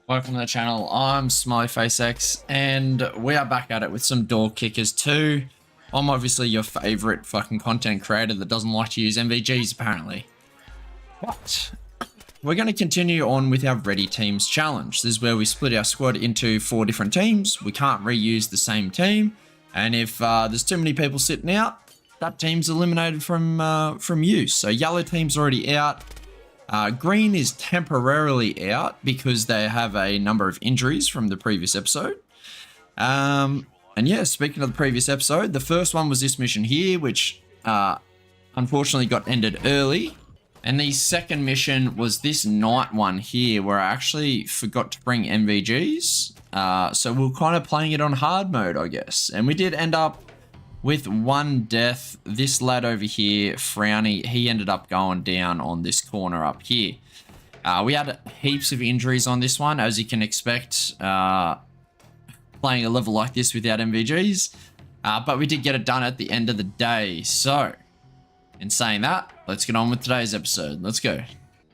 Welcome to the channel. I'm SmileyFaceX, and we are back at it with some door kickers too. I'm obviously your favorite fucking content creator that doesn't like to use MVGs apparently. But we're going to continue on with our Ready Teams challenge. This is where we split our squad into 4 different teams. We can't reuse the same team, and if there's too many people sitting out, that team's eliminated from use. So yellow team's already out. Green is temporarily out because they have a number of injuries from the previous episode. And yeah, speaking of the previous episode, the first one was this mission here, which unfortunately got ended early. And the second mission was this night one here, where I actually forgot to bring MVGs. So we're kind of playing it on hard mode, I guess. And we did end up with 1 death. This lad over here, Frowny, he ended up going down on this corner up here. We had heaps of injuries on this one, as you can expect, playing a level like this without MVGs. But we did get it done at the end of the day. So, in saying that, let's get on with today's episode. Let's go.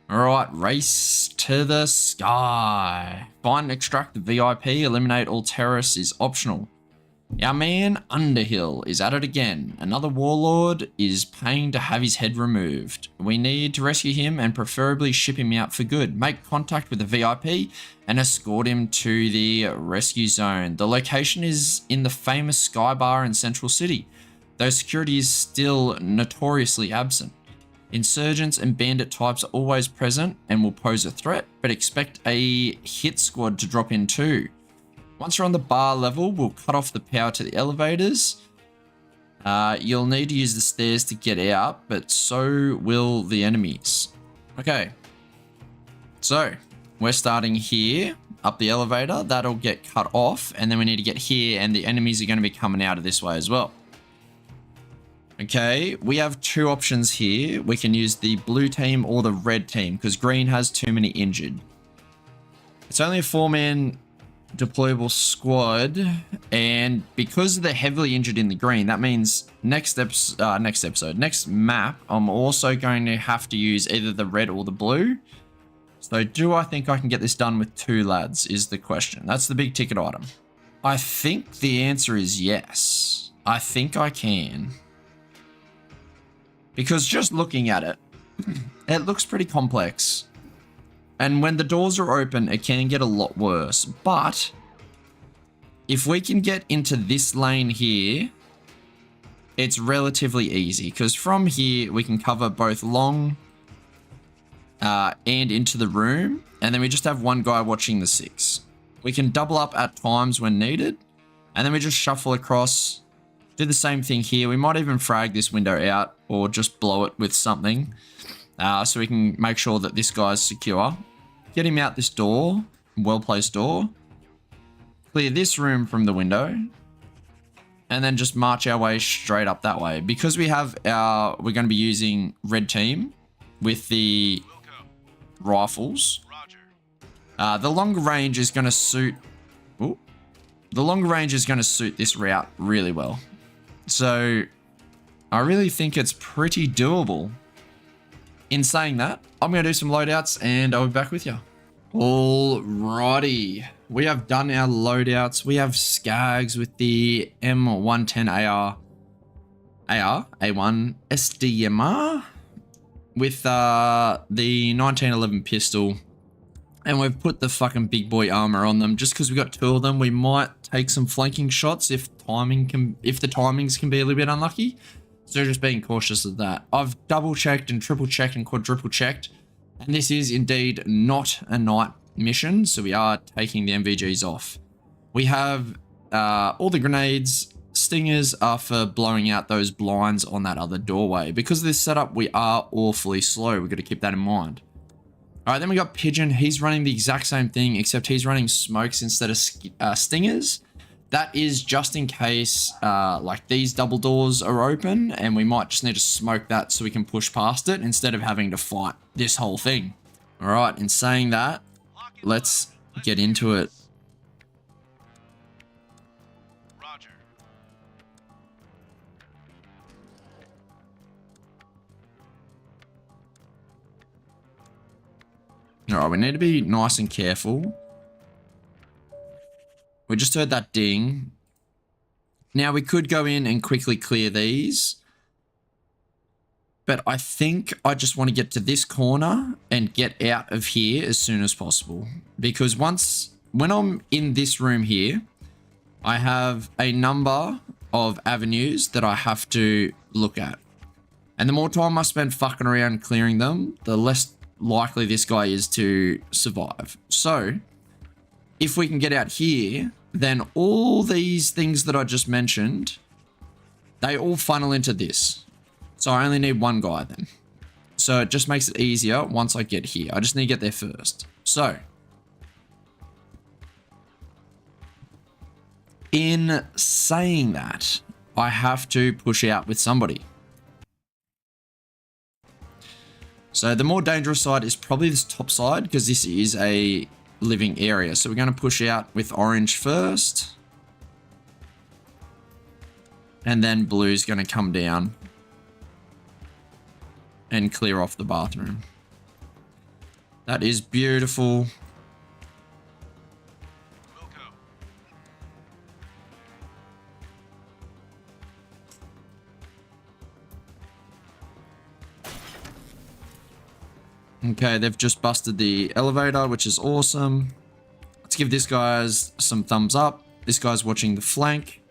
Alright, race to the sky. Find and extract the VIP, eliminate all terrorists is optional. Our man Underhill is at it again. Another warlord is paying to have his head removed. We need to rescue him and preferably ship him out for good. Make contact with the VIP and escort him to the rescue zone. The location is in the famous Sky Bar in Central City, though security is still notoriously absent. Insurgents and bandit types are always present and will pose a threat, but expect a hit squad to drop in too. Once you're on the bar level, we'll cut off the power to the elevators. You'll need to use the stairs to get out, but so will the enemies. Okay. So, we're starting here, up the elevator. That'll get cut off, and then we need to get here, and the enemies are going to be coming out of this way as well. Okay, we have 2 options here. We can use the blue team or the red team, because green has too many injured. It's only a 4-man deployable squad, and because they're heavily injured in the green, that means next map I'm also going to have to use either the red or the blue. So do I think I can get this done with 2 lads is the question. That's the big ticket item. I think the answer is yes. I think I can, because just looking at it, it looks pretty complex. And when the doors are open, it can get a lot worse. But if we can get into this lane here, it's relatively easy, because from here we can cover both long and into the room. And then we just have 1 guy watching the 6. We can double up at times when needed. And then we just shuffle across, do the same thing here. We might even frag this window out or just blow it with something. So we can make sure that this guy's secure. Get him out this door, well-placed door. Clear this room from the window. And then just march our way straight up that way. Because we have we're going to be using red team with the rifles. The longer range is going to suit... Ooh, the longer range is going to suit this route really well. So, I really think it's pretty doable. In saying that, I'm going to do some loadouts and I'll be back with you. Alrighty. We have done our loadouts. We have Skags with the M110 A1 SDMR with the 1911 pistol. And we've put the fucking big boy armor on them just because we got 2 of them. We might take some flanking shots if the timings can be a little bit unlucky. So just being cautious of that. I've double checked and triple checked and quadruple checked. And this is indeed not a night mission. So we are taking the MVGs off. We have all the grenades. Stingers are for blowing out those blinds on that other doorway. Because of this setup, we are awfully slow. We've got to keep that in mind. All right, then we got Pigeon. He's running the exact same thing, except he's running smokes instead of stingers. That is just in case like these double doors are open and we might just need to smoke that so we can push past it instead of having to fight this whole thing. All right, in saying that, let's get into it. Roger. All right, we need to be nice and careful. We just heard that ding. Now we could go in and quickly clear these. But I think I just want to get to this corner and get out of here as soon as possible. Because when I'm in this room here, I have a number of avenues that I have to look at. And the more time I spend fucking around clearing them, the less likely this guy is to survive. So, if we can get out here, then all these things that I just mentioned, they all funnel into this. So I only need one guy then. So it just makes it easier once I get here. I just need to get there first. So, in saying that, I have to push out with somebody. So the more dangerous side is probably this top side because this is a living area. So we're going to push out with orange first. And then blue's going to come down and clear off the bathroom. That is beautiful. Okay, they've just busted the elevator, which is awesome. Let's give this guy's some thumbs up. This guy's watching the flank.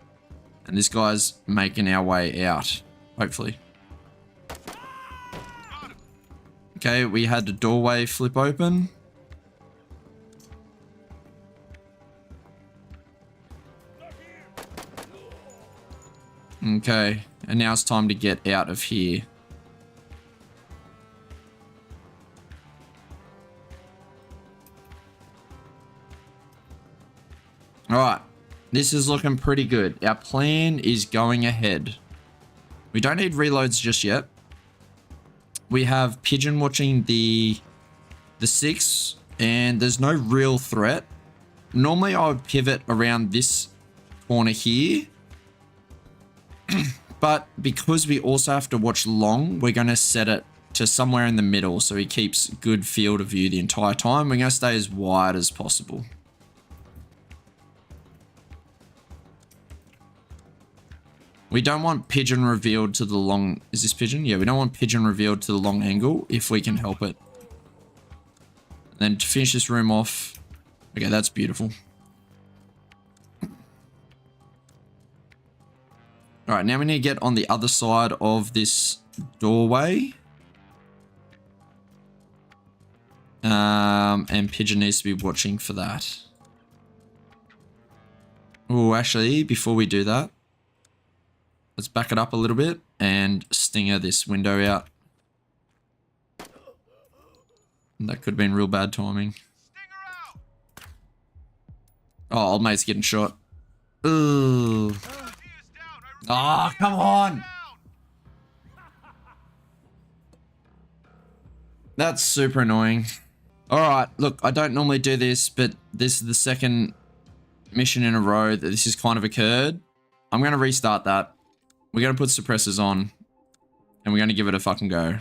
And this guy's making our way out, hopefully. Okay, we had the doorway flip open. Okay, and now it's time to get out of here. Alright, this is looking pretty good. Our plan is going ahead. We don't need reloads just yet. We have Pigeon watching the 6, and there's no real threat. Normally I would pivot around this corner here. But because we also have to watch long, we're going to set it to somewhere in the middle so he keeps good field of view the entire time. We're going to stay as wide as possible. We don't want Pigeon revealed to the long... Is this Pigeon? Yeah, we don't want Pigeon revealed to the long angle if we can help it. And then to finish this room off... Okay, that's beautiful. Alright, now we need to get on the other side of this doorway. And Pigeon needs to be watching for that. Oh, actually, before we do that... Let's back it up a little bit and stinger this window out. That could have been real bad timing. Oh, old mate's getting shot. Ooh. Oh, come on. That's super annoying. Alright, look, I don't normally do this, but this is the second mission in a row that this has kind of occurred. I'm going to restart that. We're going to put suppressors on. And we're going to give it a fucking go.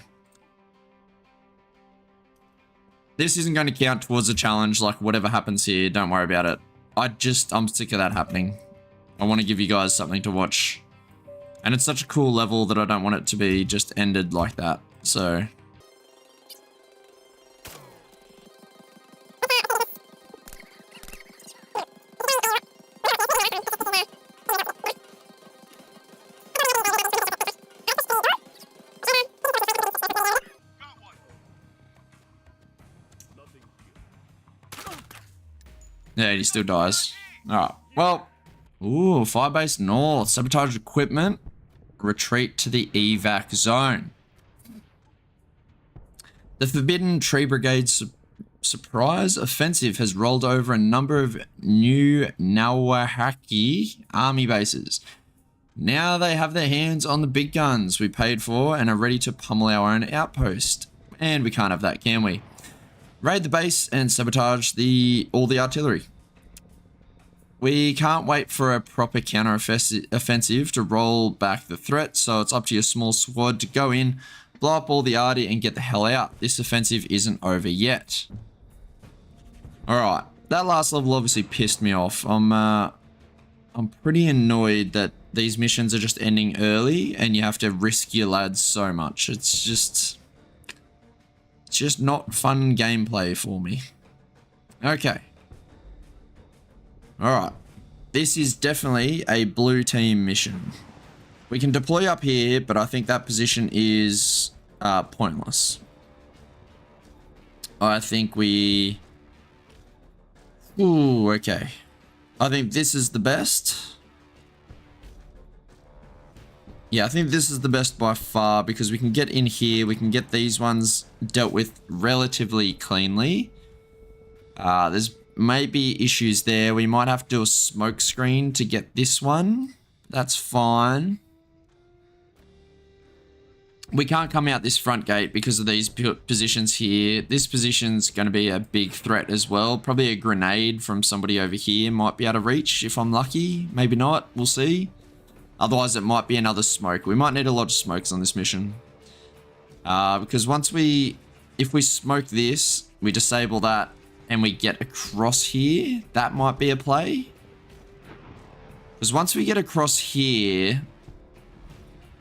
This isn't going to count towards the challenge. Like, whatever happens here, don't worry about it. I'm sick of that happening. I want to give you guys something to watch. And it's such a cool level that I don't want it to be just ended like that. So... Yeah, he still dies. Alright, well. Ooh, Firebase North. Sabotage equipment. Retreat to the evac zone. The Forbidden Tree Brigade surprise offensive has rolled over a number of new Nawahaki army bases. Now they have their hands on the big guns we paid for and are ready to pummel our own outpost. And we can't have that, can we? Raid the base and sabotage all the artillery. We can't wait for a proper counter-offensive to roll back the threat, so it's up to your small squad to go in, blow up all the arty and get the hell out. This offensive isn't over yet. Alright, that last level obviously pissed me off. I'm pretty annoyed that these missions are just ending early and you have to risk your lads so much. It's just not fun gameplay for me. Okay. All right. This is definitely a blue team mission. We can deploy up here, but I think that position is pointless. I think we... Ooh, okay. I think this is the best. Yeah, I think this is the best by far because we can get in here. We can get these ones dealt with relatively cleanly. There's maybe issues there. We might have to do a smoke screen to get this one. That's fine. We can't come out this front gate because of these positions here. This position's going to be a big threat as well. Probably a grenade from somebody over here might be able to reach if I'm lucky. Maybe not. We'll see. Otherwise, it might be another smoke. We might need a lot of smokes on this mission. Because if we smoke this, we disable that, and we get across here, that might be a play. Because once we get across here...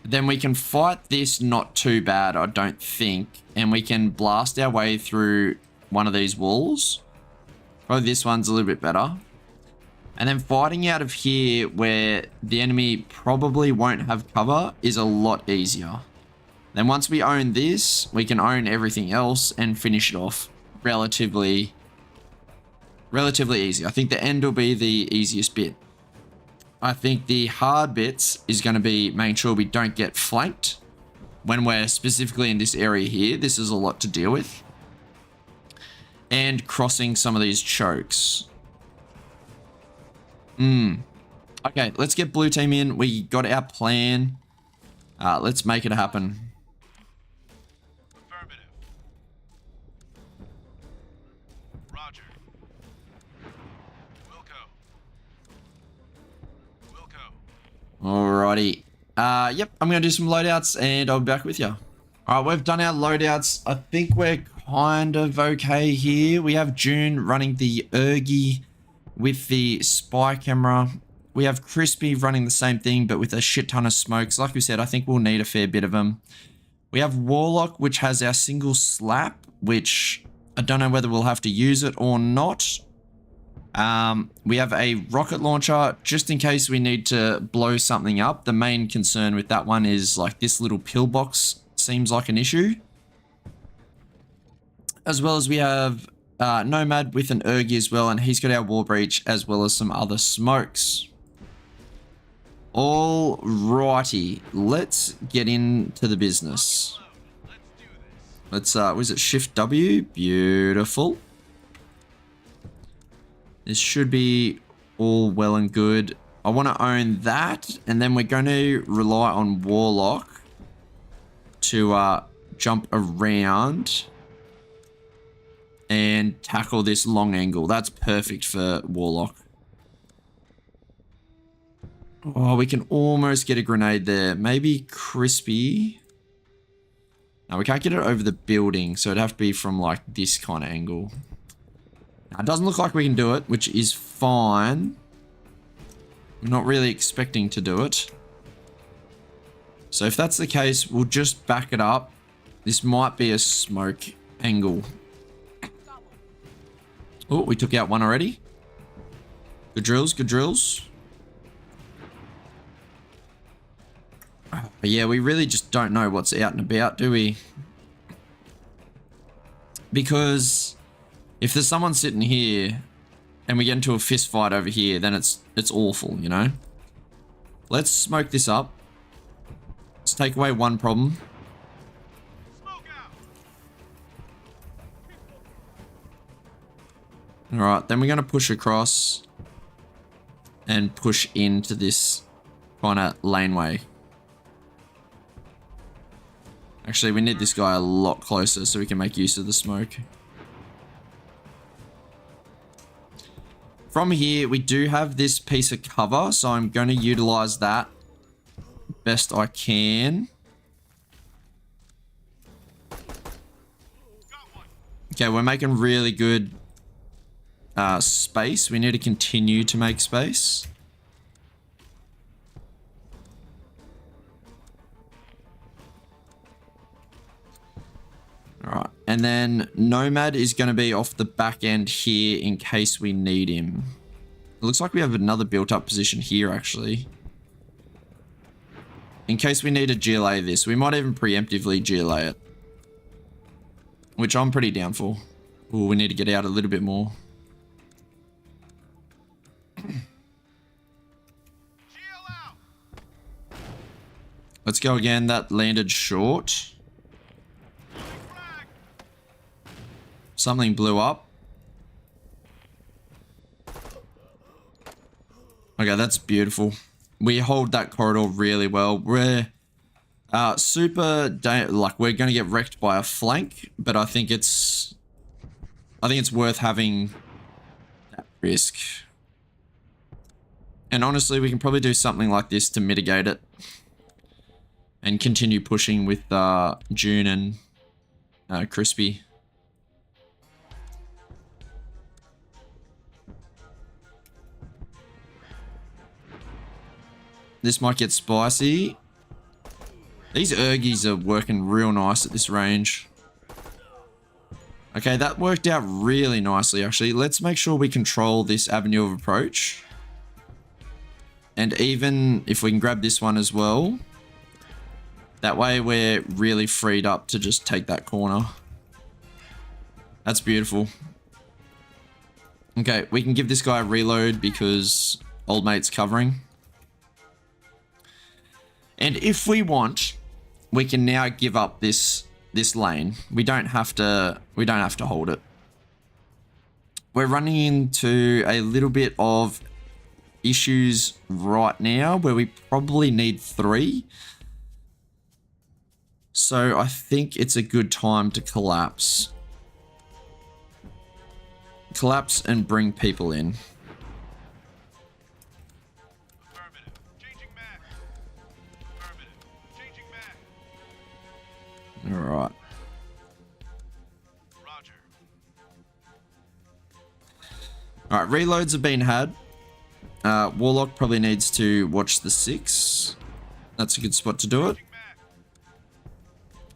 then we can fight this not too bad, I don't think. And we can blast our way through one of these walls. Probably this one's a little bit better. And then fighting out of here where the enemy probably won't have cover is a lot easier. Then once we own this, we can own everything else and finish it off relatively easy. I think the end will be the easiest bit. I think the hard bits is going to be making sure we don't get flanked when we're specifically in this area here. This is a lot to deal with. And crossing some of these chokes. Okay, let's get blue team in. We got our plan. Let's make it happen. Affirmative. Roger. Alrighty. Yep, I'm going to do some loadouts and I'll be back with you. Alright, we've done our loadouts. I think we're kind of okay here. We have June running the Ergy with the spy camera. We have Crispy running the same thing, but with a shit ton of smokes. Like we said, I think we'll need a fair bit of them. We have Warlock, which has our single slap, which I don't know whether we'll have to use it or not. We have a rocket launcher just in case we need to blow something up. The main concern with that one is like this little pillbox seems like an issue. As well as we have Nomad with an Ergy as well, and he's got our war breach as well as some other smokes. Alrighty, let's get into the business. Let's was it Shift W? Beautiful. This should be all well and good. I want to own that, and then we're going to rely on Warlock to jump around and tackle this long angle. That's perfect for Warlock. Oh, we can almost get a grenade there. Maybe Crispy. No, we can't get it over the building, so it'd have to be from like this kind of angle. Now, it doesn't look like we can do it, which is fine. I'm not really expecting to do it. So if that's the case, we'll just back it up. This might be a smoke angle. Oh, we took out one already. Good drills, good drills. But yeah, we really just don't know what's out and about, do we? Because if there's someone sitting here and we get into a fist fight over here, then it's awful, you know? Let's smoke this up. Let's take away one problem. Alright, then we're going to push across and push into this kind of laneway. Actually, we need this guy a lot closer so we can make use of the smoke. From here, we do have this piece of cover, so I'm going to utilize that best I can. Okay, we're making really good space. We need to continue to make space. All right, and then Nomad is going to be off the back end here in case we need him. It looks like we have another built-up position here, actually. In case we need to GLA this. We might even preemptively GLA it. Which I'm pretty down for. Ooh, we need to get out a little bit more. Let's go again. That landed short. Something blew up. Okay, that's beautiful. We hold that corridor really well. We're we're going to get wrecked by a flank, but I think it's worth having that risk. And honestly, we can probably do something like this to mitigate it and continue pushing with June and Crispy. This might get spicy. These Ergies are working real nice at this range. Okay, that worked out really nicely, actually. Let's make sure we control this avenue of approach. And even if we can grab this one as well, that way we're really freed up to just take that corner. That's beautiful. Okay, we can give this guy a reload because old mate's covering. And if we want, we can now give up this lane. We don't have to hold it. We're running into a little bit of issues right now where we probably need 3. So I think it's a good time to collapse. Collapse and bring people in. All right. Roger. All right, reloads have been had. Warlock probably needs to watch the 6. That's a good spot to do it.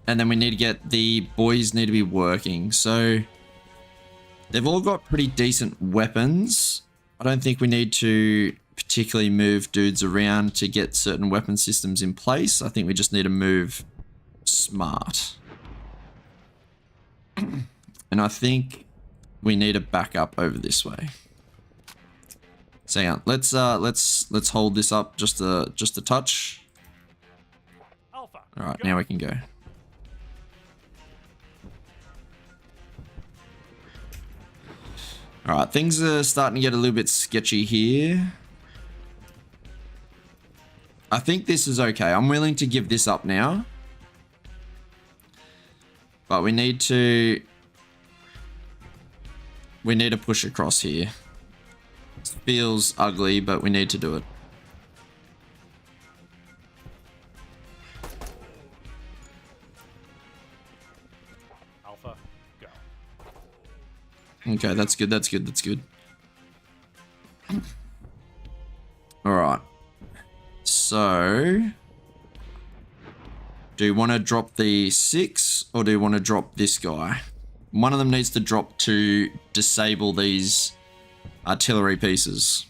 And then we need to get the boys need to be working. So they've all got pretty decent weapons. I don't think we need to particularly move dudes around to get certain weapon systems in place. I think we just need to move smart. And I think we need a backup over this way. So hang on, let's hold this up just a touch. Alpha. All right, now we can go. All right, things are starting to get a little bit sketchy here. I think this is okay. I'm willing to give this up now. But we need to push across here. It feels ugly, but we need to do it. Alpha, go. Okay, that's good. That's good. That's good. All right. So, do you want to drop the 6 or do you want to drop this guy? One of them needs to drop to disable these artillery pieces.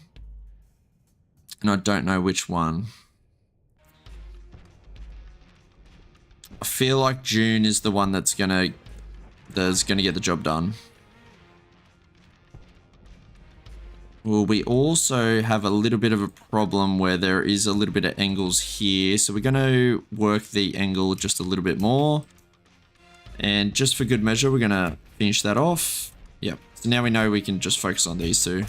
And I don't know which one. I feel like June is the one that's gonna get the job done. Well, we also have a little bit of a problem where there is a little bit of angles here. So we're going to work the angle just a little bit more. And just for good measure, we're going to finish that off. Yep. So now we know we can just focus on these two.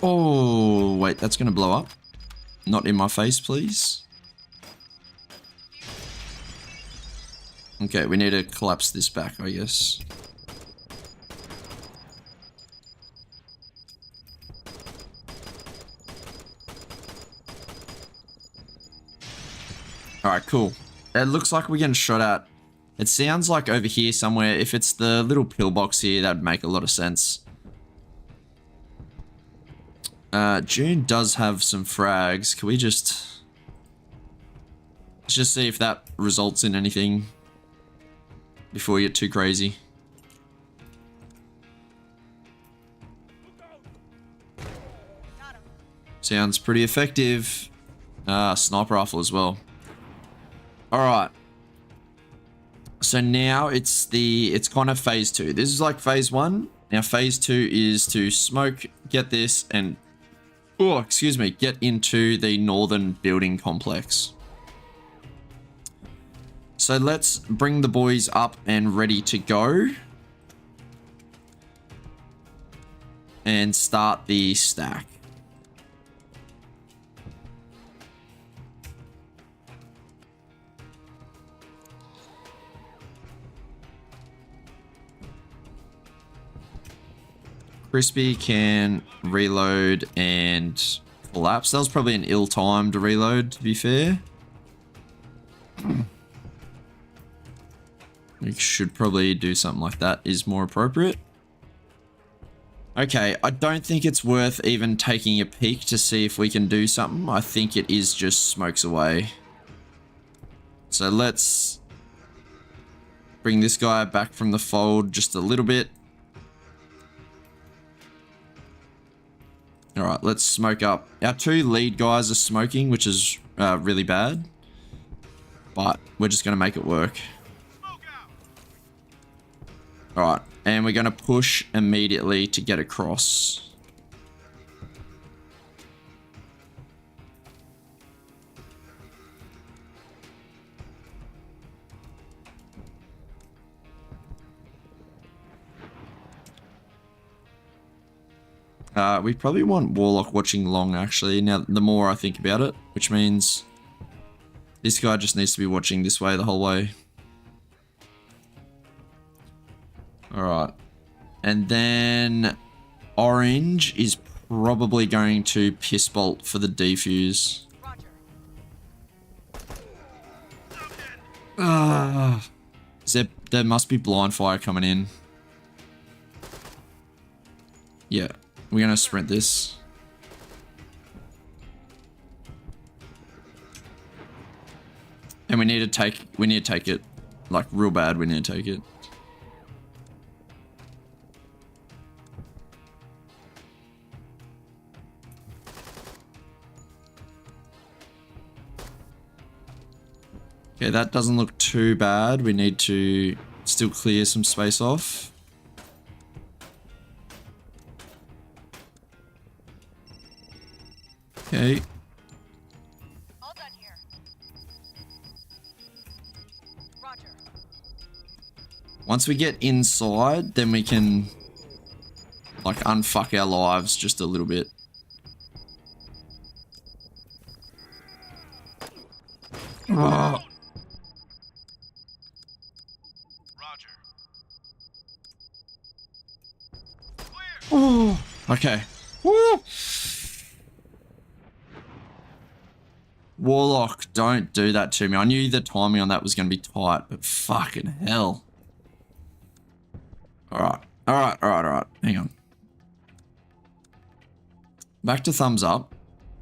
Oh, wait, that's going to blow up. Not in my face, please. Okay, we need to collapse this back, I guess. Alright, cool. It looks like we're getting shot at. It sounds like over here somewhere. If it's the little pillbox here, that'd make a lot of sense. June does have some frags. Can we just... Let's just see if that results in anything before we get too crazy. Sounds pretty effective. Sniper rifle as well. Alright. So now it's kind of phase 2. This is like phase 1. Now phase 2 is to smoke, get this, and get into the northern building complex. So let's bring the boys up and ready to go. And start the stack. Crispy can reload and collapse. That was probably an ill-timed reload, to be fair. We should probably do something like that, is more appropriate. Okay, I don't think it's worth even taking a peek to see if we can do something. I think it is just smokes away. So let's bring this guy back from the fold just a little bit. Alright, let's smoke up. Our 2 lead guys are smoking, which is really bad. But we're just going to make it work. Alright, and we're going to push immediately to get across. We probably want Warlock watching long, actually, now the more I think about it, which means this guy just needs to be watching this way the whole way. Alright. And then Orange is probably going to piss bolt for the defuse. There must be blind fire coming in. Yeah. We're gonna sprint this. And we need to take it. Like, real bad, we need to take it. Okay, that doesn't look too bad. We need to still clear some space off. Okay. All done here. Roger. Once we get inside, then we can like unfuck our lives just a little bit. Oh. Roger. Oh. Okay. Woo. Warlock, don't do that to me. I knew the timing on that was going to be tight, but fucking hell. Alright. Hang on. Back to thumbs up.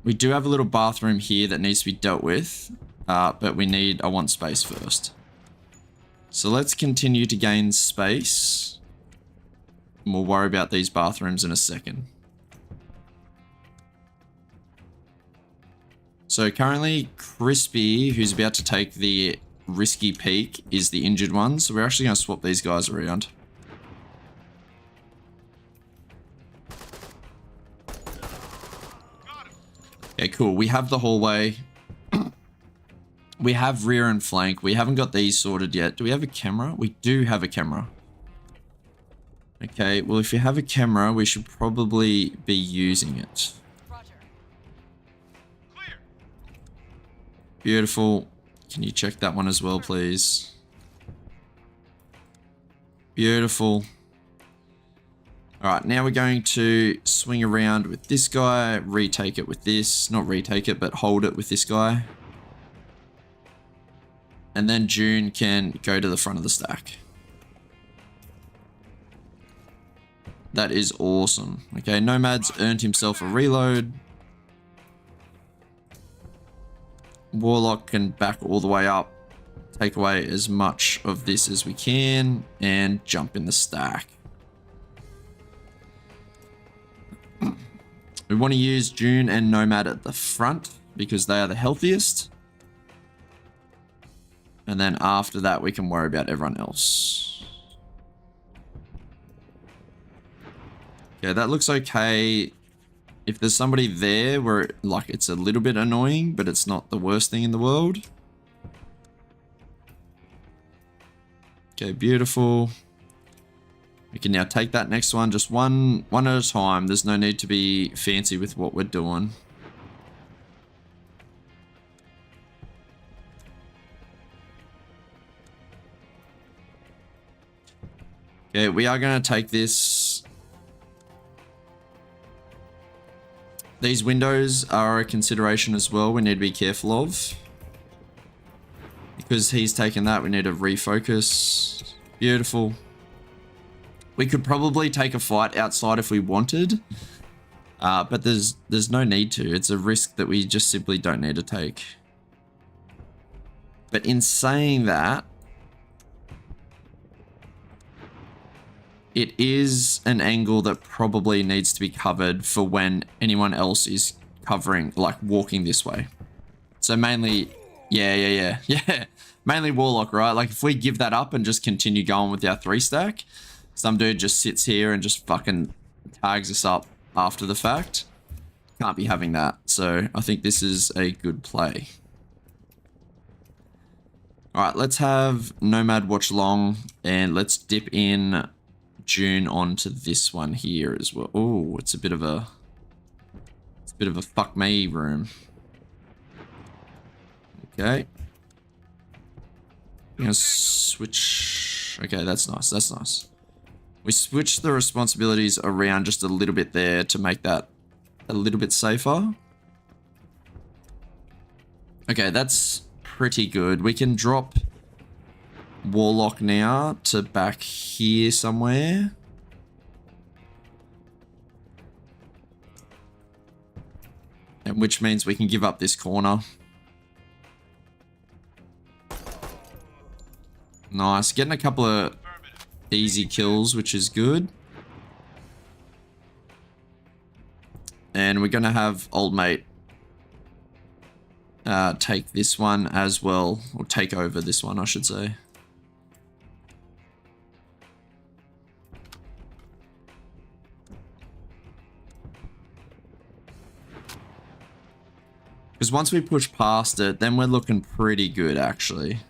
We do have a little bathroom here that needs to be dealt with, but I want space first. So let's continue to gain space. And we'll worry about these bathrooms in a second. So currently, Crispy, who's about to take the risky peek, is the injured one. So we're actually going to swap these guys around. Okay, cool. We have the hallway. We have rear and flank. We haven't got these sorted yet. Do we have a camera? We do have a camera. Okay, well, if you have a camera, we should probably be using it. Beautiful. Can you check that one as well, please? Beautiful. Alright, now we're going to swing around with this guy, retake it with this. Not retake it, but hold it with this guy. And then June can go to the front of the stack. That is awesome. Okay, Nomad's earned himself a reload. Warlock can back all the way up. Take away as much of this as we can and jump in the stack. We want to use June and Nomad at the front because they are the healthiest. And then after that, we can worry about everyone else. Yeah, that looks okay. If there's somebody there where like it's a little bit annoying, but it's not the worst thing in the world. Okay, beautiful. We can now take that next one, just one at a time. There's no need to be fancy with what we're doing. Okay, we are going to take this. These windows are a consideration as well. We need to be careful of. Because he's taken that, we need to refocus. Beautiful. We could probably take a fight outside if we wanted. But there's no need to. It's a risk that we just simply don't need to take. But in saying that, it is an angle that probably needs to be covered for when anyone else is covering, like walking this way. So mainly, yeah. Mainly Warlock, right? Like if we give that up and just continue going with our 3 stack, some dude just sits here and just fucking tags us up after the fact. Can't be having that. So I think this is a good play. All right, let's have Nomad watch long and let's dip in June onto this one here as well. Oh, it's a bit of a fuck me room. Okay. I'm gonna switch. Okay, that's nice. That's nice. We switched the responsibilities around just a little bit there to make that a little bit safer. Okay, that's pretty good. We can drop Warlock now to back here somewhere. And which means we can give up this corner. Nice. Getting a couple of easy kills, which is good. And we're going to have old mate take this one as well. Or take over this one, I should say. Because once we push past it, then we're looking pretty good, actually.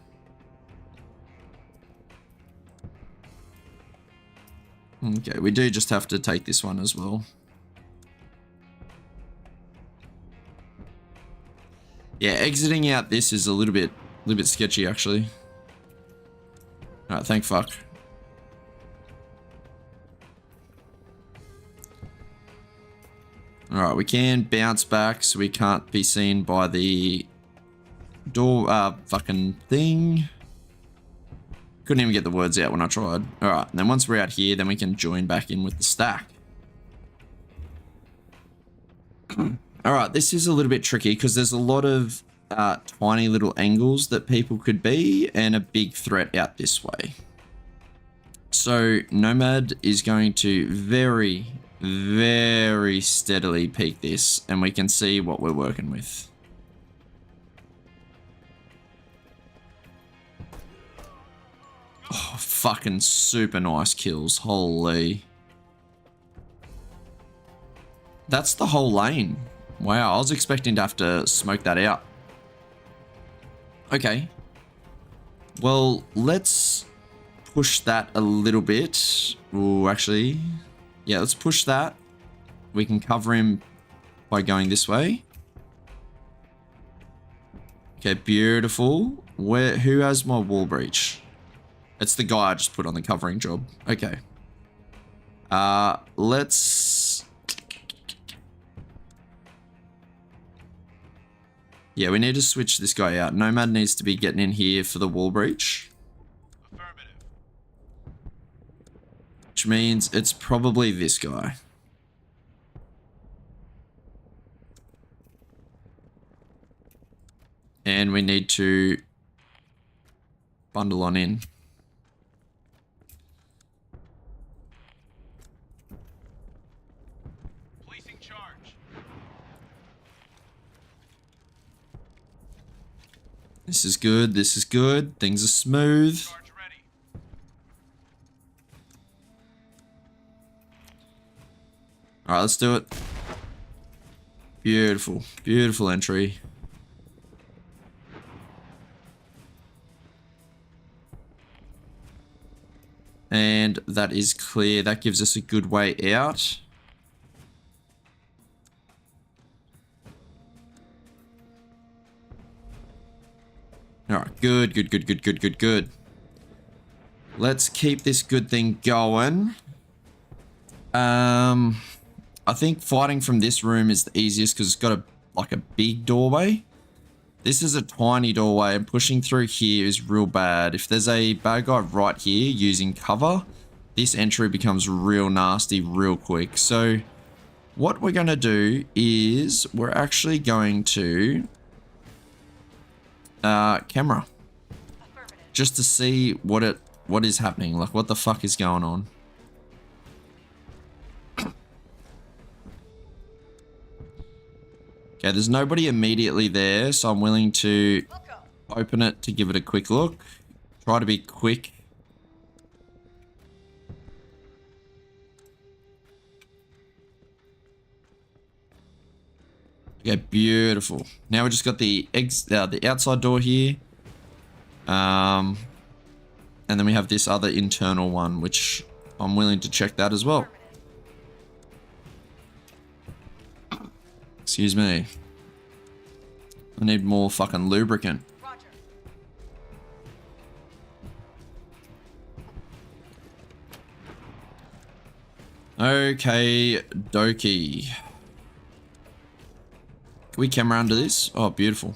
Okay, we do just have to take this one as well. Yeah, exiting out this is a little bit sketchy, actually. Alright, thank fuck. Alright, we can bounce back so we can't be seen by the door, fucking thing. Couldn't even get the words out when I tried. Alright, and then once we're out here, then we can join back in with the stack. Alright, this is a little bit tricky because there's a lot of tiny little angles that people could be and a big threat out this way. So Nomad is going to very steadily peek this and we can see what we're working with. Oh, fucking super nice kills. Holy. That's the whole lane. Wow, I was expecting to have to smoke that out. Okay. Well, let's push that a little bit. Oh, actually, yeah, let's push that. We can cover him by going this way. Okay, beautiful. Who has my wall breach? It's the guy I just put on the covering job. Okay. Let's... Yeah, we need to switch this guy out. Nomad needs to be getting in here for the wall breach. Affirmative. Which means it's probably this guy. And we need to bundle on in. Placing charge. This is good. This is good. Things are smooth. Charge ready. All right, let's do it. Beautiful. Beautiful entry. And that is clear. That gives us a good way out. All right, good, good, good, good, good, good, good. Let's keep this good thing going. I think fighting from this room is the easiest because it's got like a big doorway. This is a tiny doorway, and pushing through here is real bad. If there's a bad guy right here using cover, this entry becomes real nasty real quick. So what we're going to do is we're actually going to camera just to see what is happening, like what the fuck is going on. Okay, there's nobody immediately there, so I'm willing to open it to give it a quick look. Try to be quick. Okay, beautiful. Now we just got the outside door here. And then we have this other internal one, which I'm willing to check that as well. Excuse me. I need more fucking lubricant. Roger. Okay, dokie. Can we camera under this? Oh, beautiful.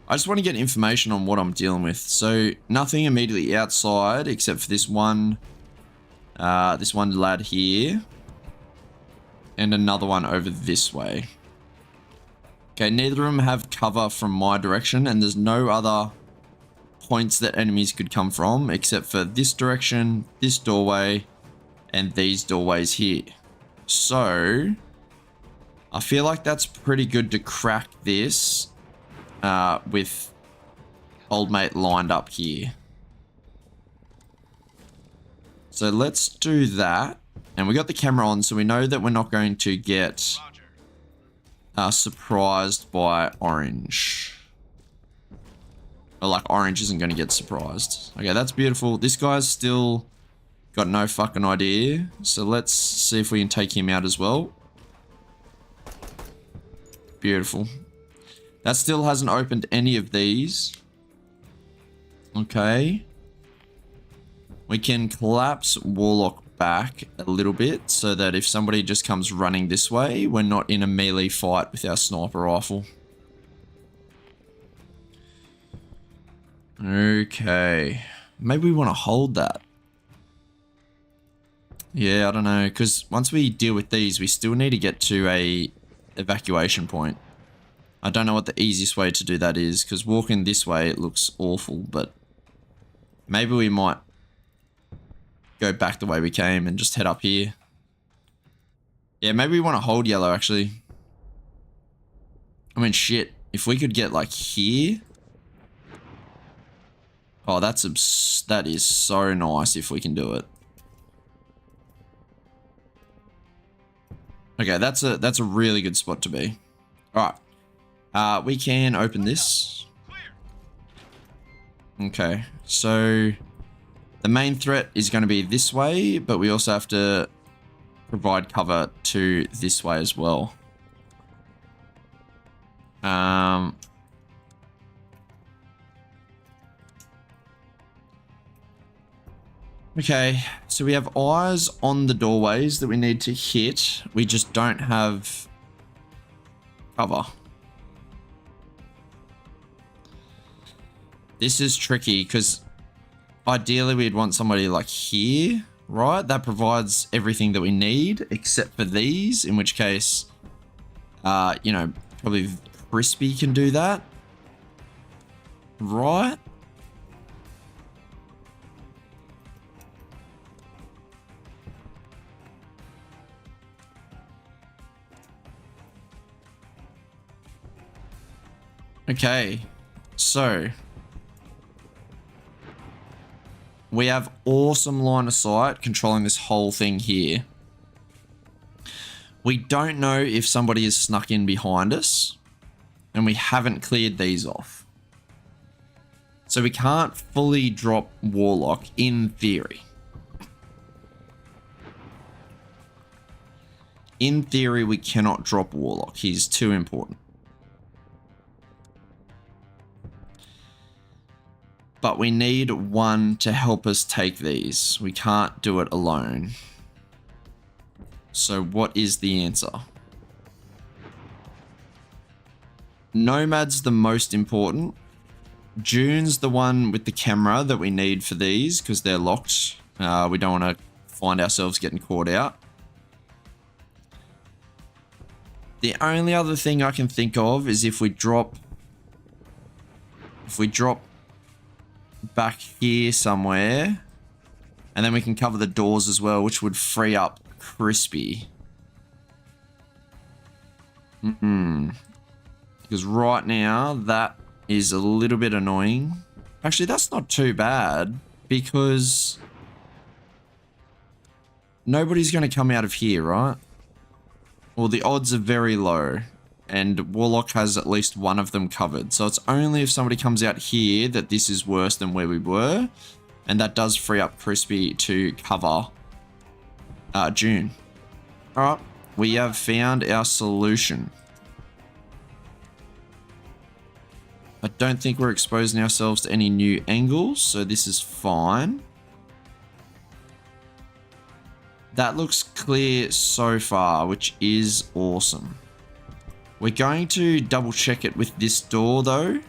I just want to get information on what I'm dealing with. So nothing immediately outside except for this one lad here. And another one over this way. Okay, neither of them have cover from my direction, and there's no other points that enemies could come from except for this direction, this doorway, and these doorways here. So I feel like that's pretty good to crack this with old mate lined up here. So let's do that. And we got the camera on, so we know that we're not going to get surprised by orange. Or like orange isn't going to get surprised. Okay, that's beautiful. This guy's still got no fucking idea. So let's see if we can take him out as well. Beautiful. That still hasn't opened any of these. Okay. We can collapse Warlock back a little bit so that if somebody just comes running this way, we're not in a melee fight with our sniper rifle. Okay. Maybe we want to hold that. Yeah, I don't know, because once we deal with these, we still need to get to a evacuation point. I don't know what the easiest way to do that is, because walking this way, it looks awful, but maybe we might go back the way we came and just head up here. Yeah, maybe we want to hold yellow, actually. I mean, shit. If we could get, like, here. Oh, that is so nice if we can do it. Okay, that's a really good spot to be. Alright. We can open this. Okay, so the main threat is going to be this way, but we also have to provide cover to this way as well. Okay, so we have eyes on the doorways that we need to hit. We just don't have cover. This is tricky because ideally we'd want somebody like here, right? That provides everything that we need except for these, in which case, you know, probably Crispy can do that. Right? Okay, so we have awesome line of sight controlling this whole thing here. We don't know if somebody is snuck in behind us, and we haven't cleared these off. So we can't fully drop Warlock in theory. In theory, we cannot drop Warlock. He's too important. But we need one to help us take these. We can't do it alone. So what is the answer? Nomad's the most important. June's the one with the camera that we need for these because they're locked. We don't want to find ourselves getting caught out. The only other thing I can think of is if we drop back here somewhere, and then we can cover the doors as well, which would free up Crispy. Because right now that is a little bit annoying. Actually, that's not too bad because nobody's going to come out of here, right? Well, the odds are very low. And Warlock has at least one of them covered. So it's only if somebody comes out here that this is worse than where we were. And that does free up Crispy to cover June. Alright, we have found our solution. I don't think we're exposing ourselves to any new angles, so this is fine. That looks clear so far, which is awesome. We're going to double check it with this door though.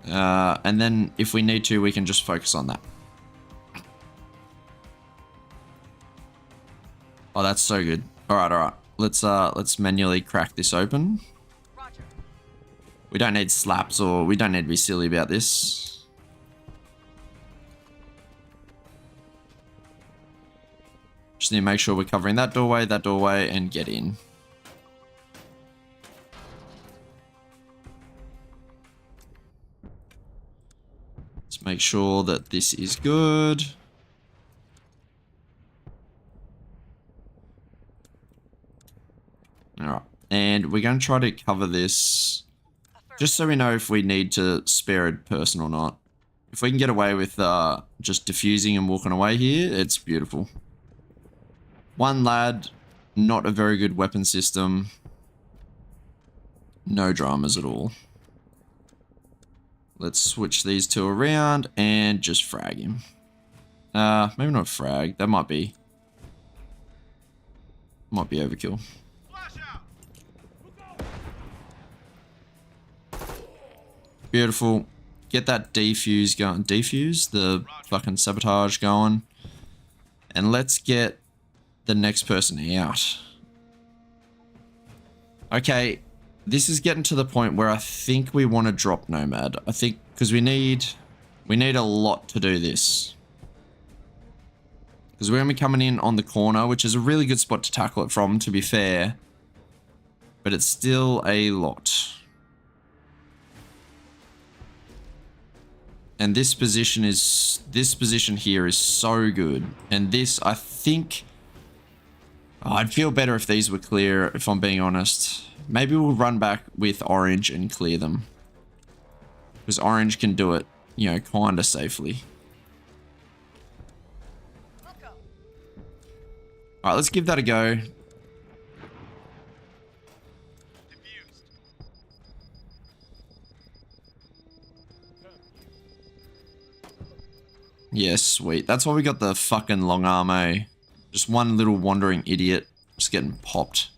And then if we need to, we can just focus on that. Oh, that's so good. All right. Let's manually crack this open. We don't need slaps or we don't need to be silly about this. Just need to make sure we're covering that doorway, and get in. Let's make sure that this is good. Alright, and we're going to try to cover this just so we know if we need to spare a person or not. If we can get away with just diffusing and walking away here, it's beautiful. One lad, not a very good weapon system. No dramas at all. Let's switch these two around and just frag him. Maybe not frag. That might be overkill. Beautiful. Get that defuse going. Defuse? The fucking sabotage going. And let's get the next person out. Okay, this is getting to the point where I think we want to drop Nomad. I think because we need a lot to do this. Because we're going to be coming in on the corner, which is a really good spot to tackle it from, to be fair. But it's still a lot. And this position here is so good. And this, I think, I'd feel better if these were clear, if I'm being honest. Maybe we'll run back with Orange and clear them. Because Orange can do it, you know, kind of safely. Alright, let's give that a go. Yeah, sweet. That's why we got the fucking long arm, eh? Just one little wandering idiot just getting popped.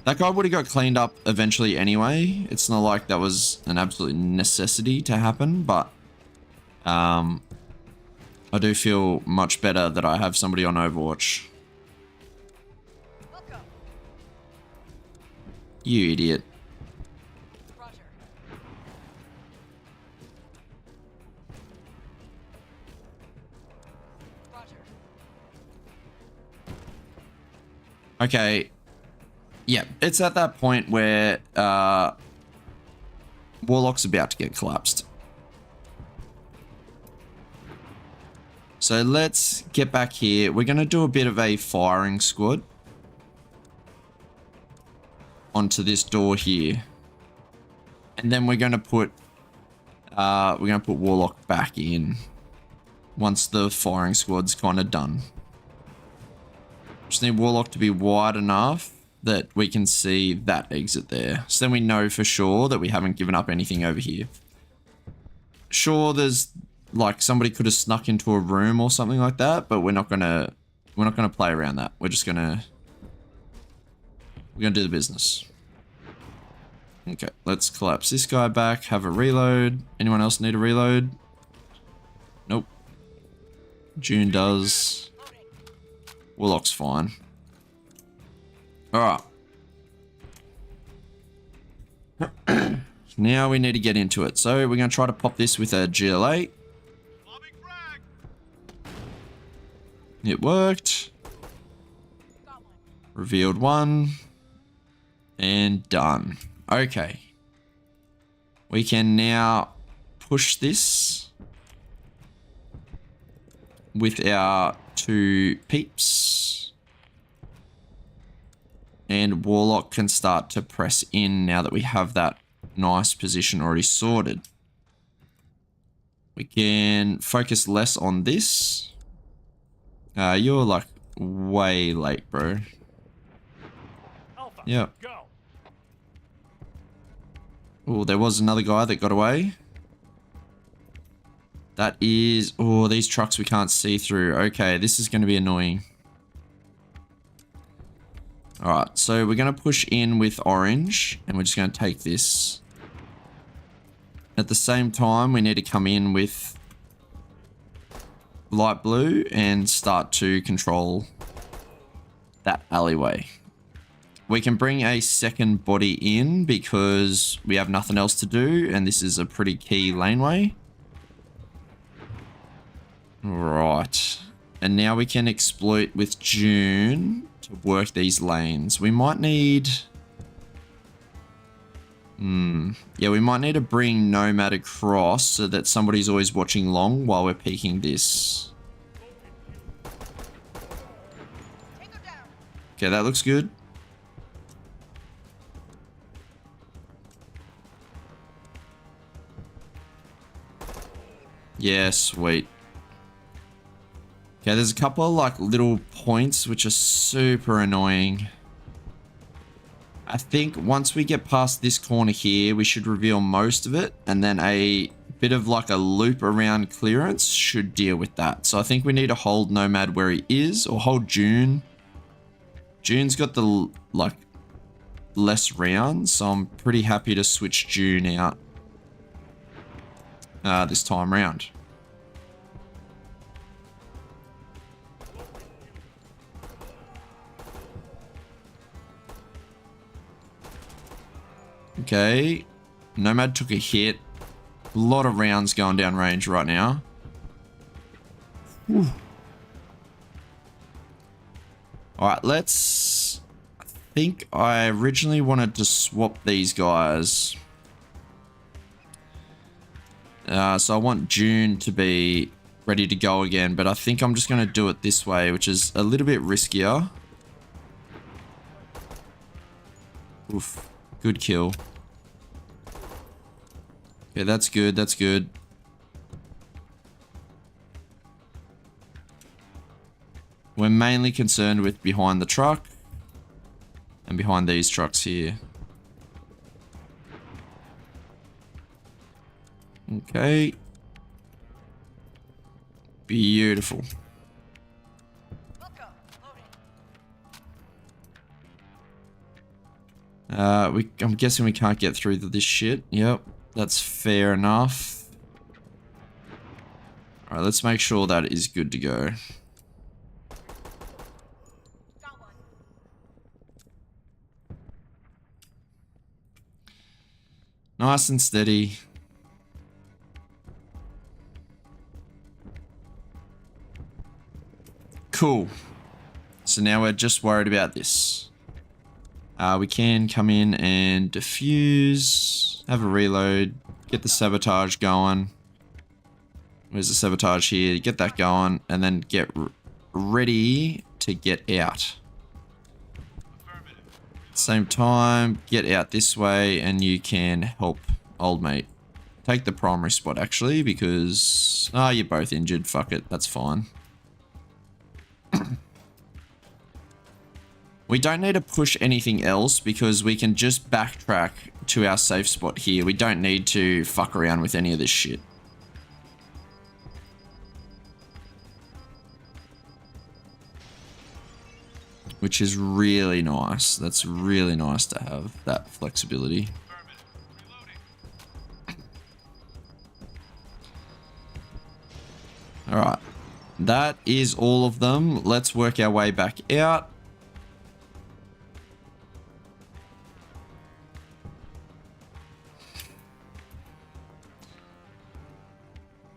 That guy would have got cleaned up eventually anyway. It's not like that was an absolute necessity to happen, but I do feel much better that I have somebody on Overwatch. You idiot. Roger. Roger. Okay. Yeah, it's at that point where Warlock's about to get collapsed. So let's get back here. We're going to do a bit of a firing squad onto this door here. And then we're going to put Warlock back in once the firing squad's kind of done. Just need Warlock to be wide enough that we can see that exit there. So then we know for sure that we haven't given up anything over here. Sure, there's like somebody could have snuck into a room or something like that, but we're not gonna play around that. We're gonna do the business. Okay, let's collapse this guy back, have a reload. Anyone else need a reload? Nope. June does. Warlock's fine. Alright. Now we need to get into it. So we're going to try to pop this with a GLA. It worked. Revealed one. And done. Okay. We can now push this with our two peeps. And Warlock can start to press in now that we have that nice position already sorted. We can focus less on this. You're like way late, bro. Alpha, Yeah. go. Oh, there was another guy that got away. That is... Oh, these trucks we can't see through. Okay, this is going to be annoying. Alright, so we're going to push in with orange, and we're just going to take this. At the same time, we need to come in with light blue and start to control that alleyway. We can bring a second body in because we have nothing else to do, and this is a pretty key laneway. Right. And now we can exploit with June to work these lanes. We might need... Yeah, we might need to bring Nomad across so that somebody's always watching long while we're peeking this. Okay, that looks good. Yeah, sweet. Okay, there's a couple of like little points which are super annoying. I think once we get past this corner here, we should reveal most of it, and then a bit of like a loop around clearance should deal with that. So I think we need to hold Nomad where he is, or hold June. June's got the like less rounds, so I'm pretty happy to switch June out this time round. Okay, Nomad took a hit. A lot of rounds going down range right now. Alright, let's... I think I originally wanted to swap these guys. So I want June to be ready to go again, but I think I'm just going to do it this way, which is a little bit riskier. Oof. Good kill. Okay, that's good, that's good. We're mainly concerned with behind the truck and behind these trucks here. Okay. Beautiful. I'm guessing we can't get through this shit. Yep, that's fair enough. Alright, let's make sure that is good to go. Got one. Nice and steady. Cool. So now we're just worried about this. We can come in and defuse, have a reload, get the sabotage going. Where's the sabotage here? Get that going, and then get ready to get out. Same time, get out this way, and you can help old mate. Take the primary spot, actually, because... Ah, you're both injured. Fuck it. That's fine. We don't need to push anything else because we can just backtrack to our safe spot here. We don't need to fuck around with any of this shit. Which is really nice. That's really nice to have that flexibility. Alright. That is all of them. Let's work our way back out.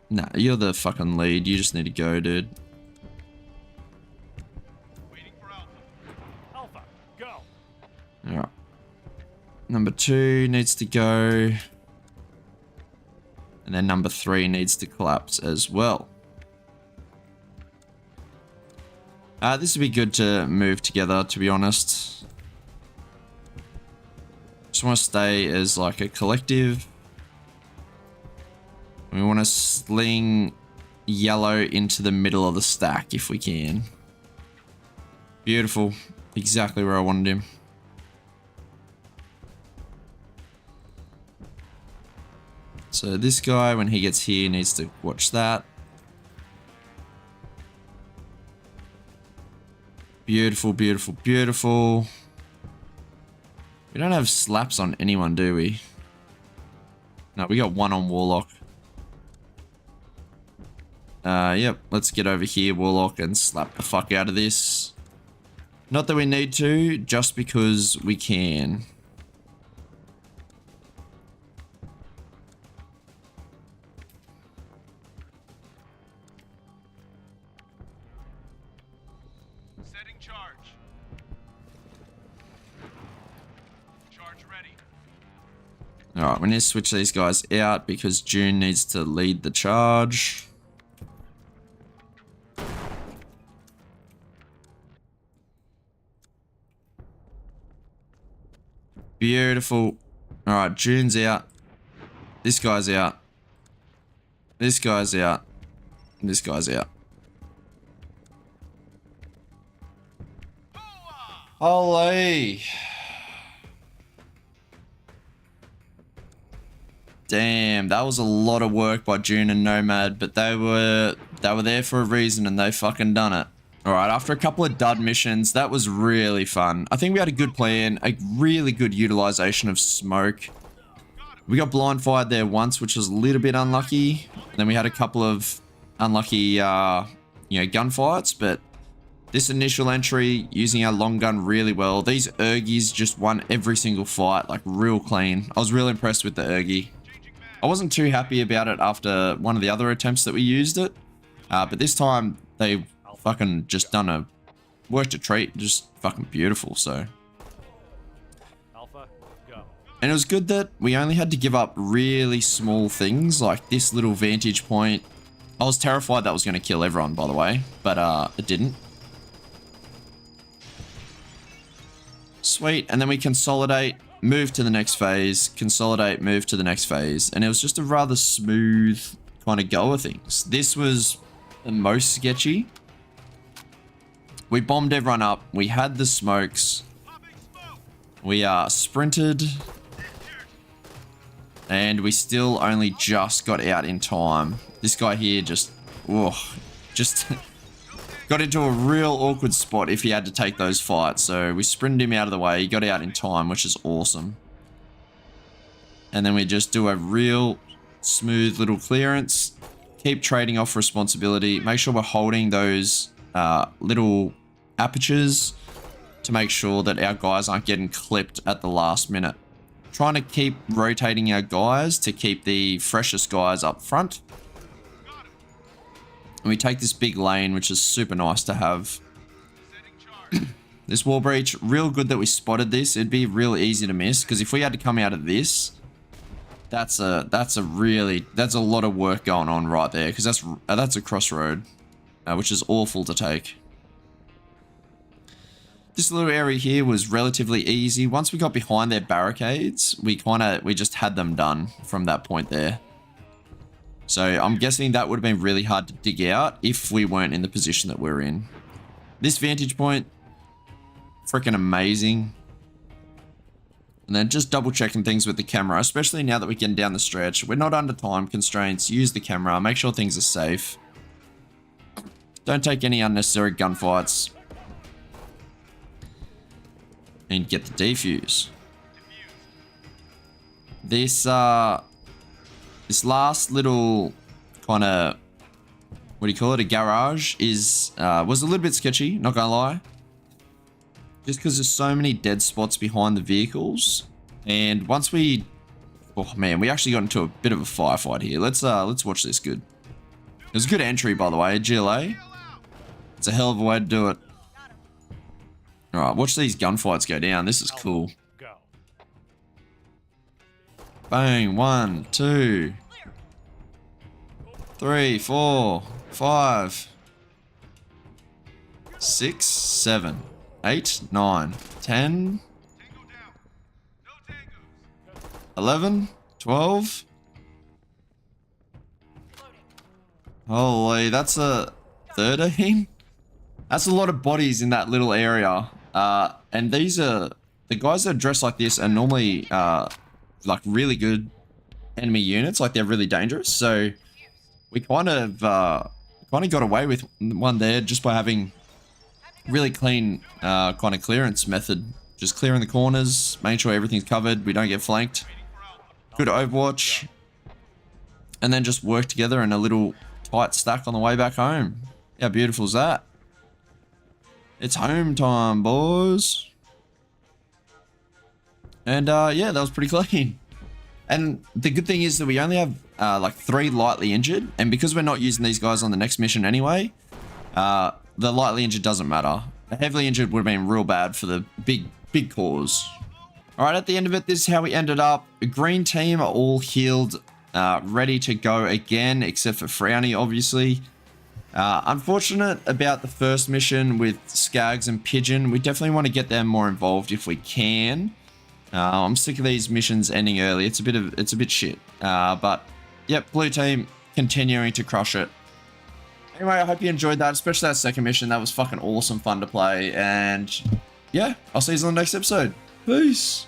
Nah, you're the fucking lead. You just need to go, dude. Waiting for Alpha. Alpha, go. Alright. Number 2 needs to go. And then number 3 needs to collapse as well. This would be good to move together, to be honest. Just want to stay as like a collective. We want to sling yellow into the middle of the stack if we can. Beautiful. Exactly where I wanted him. So this guy, when he gets here, needs to watch that. Beautiful, beautiful, beautiful. We don't have slaps on anyone, do we? No, we got one on Warlock. Yep, let's get over here, Warlock, and slap the fuck out of this. Not that we need to, just because we can. Setting charge. Charge ready. Alright, we need to switch these guys out because June needs to lead the charge. Beautiful. Alright, June's out. This guy's out. This guy's out. This guy's out. Holy. Damn, that was a lot of work by June and Nomad, but they were there for a reason and they fucking done it. Alright, after a couple of dud missions, that was really fun. I think we had a good plan, a really good utilization of smoke. We got blind fired there once, which was a little bit unlucky. Then we had a couple of unlucky, gunfights, but this initial entry, using our long gun really well. These Ergies just won every single fight, like real clean. I was really impressed with the Ergie. I wasn't too happy about it after one of the other attempts that we used it. But this time, they fucking just worked a treat, just fucking beautiful, so. Alpha, go. And it was good that we only had to give up really small things, like this little vantage point. I was terrified that was going to kill everyone, by the way, but it didn't. Sweet, and then we consolidate, move to the next phase, consolidate, move to the next phase, and it was just a rather smooth kind of go of things. This was the most sketchy. We bombed everyone up. We had the smokes. We sprinted. And we still only just got out in time. This guy here just got into a real awkward spot if he had to take those fights. So we sprinted him out of the way. He got out in time, which is awesome. And then we just do a real smooth little clearance. Keep trading off responsibility. Make sure we're holding those little apertures to make sure that our guys aren't getting clipped at the last minute. Trying to keep rotating our guys to keep the freshest guys up front. And we take this big lane, which is super nice to have. This wall breach, real good that we spotted this. It'd be real easy to miss, because if we had to come out of this, that's a lot of work going on right there, because that's a crossroad, which is awful to take. This little area here was relatively easy. Once we got behind their barricades, we just had them done from that point there. So I'm guessing that would have been really hard to dig out if we weren't in the position that we're in. This vantage point, freaking amazing. And then just double checking things with the camera, especially now that we're getting down the stretch. We're not under time constraints. Use the camera, make sure things are safe. Don't take any unnecessary gunfights. And get the defuse. This last little kind of, what do you call it, a garage was a little bit sketchy, not gonna lie. Just because there's so many dead spots behind the vehicles. And once we, oh man, we actually got into a bit of a firefight here. Let's watch this good. It was a good entry, by the way, GLA. It's a hell of a way to do it. Alright, watch these gunfights go down. This is cool. Go. Bang, 1, 2, 3, 4, 5, 6, 7, 8, 9, 10, 11, 12. Holy, that's a 13? That's a lot of bodies in that little area. And these are, the guys that are dressed like this are normally, like really good enemy units, like they're really dangerous. So we kind of got away with one there just by having really clean, kind of clearance method. Just clearing the corners, making sure everything's covered, we don't get flanked. Good overwatch. And then just work together in a little tight stack on the way back home. How beautiful is that? It's home time, boys. And yeah, that was pretty clean. And the good thing is that we only have like 3 lightly injured, and because we're not using these guys on the next mission anyway, the lightly injured doesn't matter. The heavily injured would have been real bad for the big cause. All right, at the end of it, this is how we ended up. The green team are all healed, ready to go again, except for Frowny, obviously. Unfortunate about the first mission with Skags and Pigeon. We definitely want to get them more involved if we can. I'm sick of these missions ending early. It's a bit shit. But yep, blue team continuing to crush it. Anyway, I hope you enjoyed that, especially that second mission. That was fucking awesome fun to play. And yeah, I'll see you on the next episode. Peace.